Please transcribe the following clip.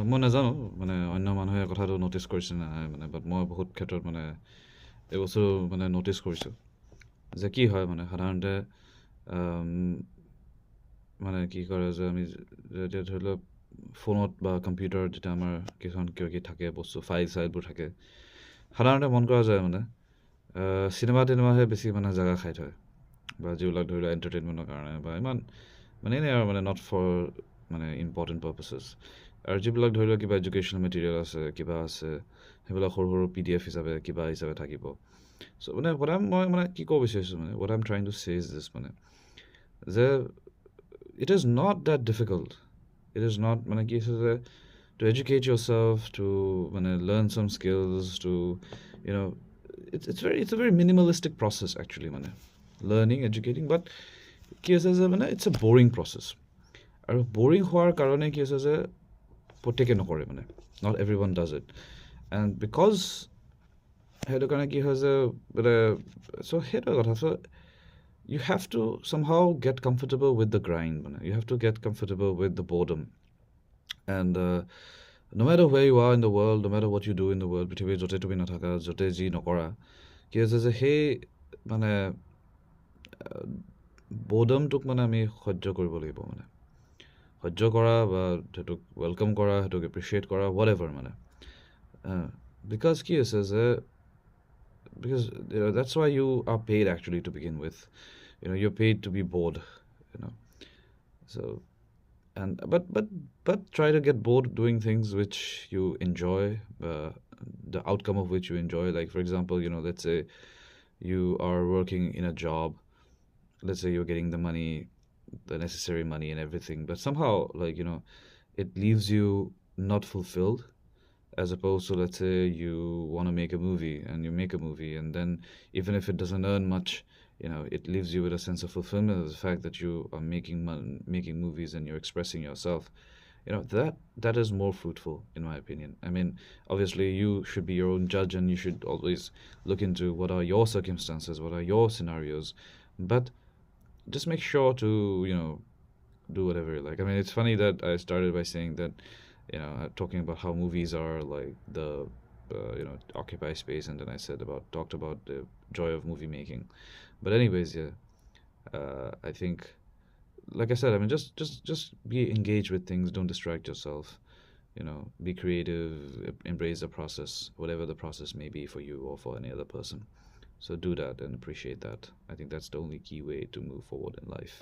মই নাজানো মানে অন্য মানুহে কথাটো ন'টিচ কৰিছে নে নাই মানে বাট মই বহুত ক্ষেত্ৰত মানে এই বস্তু মানে ন'টিচ কৰিছোঁ যে কি হয় মানে সাধাৰণতে আম, মানে কি কৰে যে আমি যেতিয়া ধৰি লওক ফোনত বা কম্পিউটাৰত যেতিয়া আমাৰ কিছুমান কিবা কিবি থাকে বস্তু ফাইলবোৰ থাকে সাধাৰণতে মন কৰা যায় মানে চিনেমাহে বেছি মানে জেগা খাই থয় বা যিবিলাক ধৰি লওক এণ্টাৰটেইনমেণ্টৰ কাৰণে বা ইমান মানে এনেই আৰু মানে নট ফৰ মানে ইম্পৰ্টেণ্ট পাৰ্পচেছ আৰু যিবিলাক ধৰি লওক কিবা এডুকেশ্যনেল মেটেৰিয়েল আছে কিবা আছে সেইবিলাক সৰু সৰু PDF হিচাপে কিবা হিচাপে থাকিব চ' মানে মই মানে কি ক'ব বিচাৰিছোঁ মানে what I'm trying to say is this মানে যে it is not that difficult. It is not মানে কি হৈছে যে to educate yourself, to মানে learn some skills, to you know it's a very minimalistic process actually মানে learning, educating, but কি হৈছে যে মানে it's a boring process. আৰু boring হোৱাৰ কাৰণে কি হৈছে যে প্ৰত্যেকে নকৰে মানে not everyone does it. And because সেইটো কাৰণে কি হয় যে মানে চ' সেইটোৱে কথা চ' you have to somehow get comfortable with the grind মানে you have to get comfortable with the boredom and no matter where you are in the world, no matter what you do in the world, পৃথিৱীৰ য'তে তুমি নাথাকা য'তে যি নকৰা কি হৈছে যে সেই মানে boredomটোক মানে আমি সহ্য কৰিব লাগিব মানে সহ্য কৰা বা সেইটোক ৱেলকাম কৰা সেইটোক এপ্ৰিচিয়েট কৰা whatever মানে because কি হৈছে যে because that's why you are paid actually to begin with. You're paid to be bored. You know, so and but try to get bored doing things which you enjoy, the outcome of which you enjoy. Like for example, let's say you are working in a job. Let's say you're getting the money, the necessary money and everything, but somehow like it leaves you not fulfilled as opposed to let's say you want to make a movie and you make a movie and then even if it doesn't earn much it leaves you with a sense of fulfillment of the fact that you are making movies and you're expressing yourself. That is more fruitful in my opinion. I mean, obviously you should be your own judge and you should always look into what are your circumstances, what are your scenarios, but just make sure to do whatever you like. I mean, it's funny that I started by saying that, talking about how movies are like the, occupy space, and then I talked about the joy of movie making. But anyways, yeah, I think, like I said, I mean, just be engaged with things. Don't distract yourself. Be creative. Embrace the process, whatever the process may be for you or for any other person. So do that and appreciate that. I think that's the only key way to move forward in life.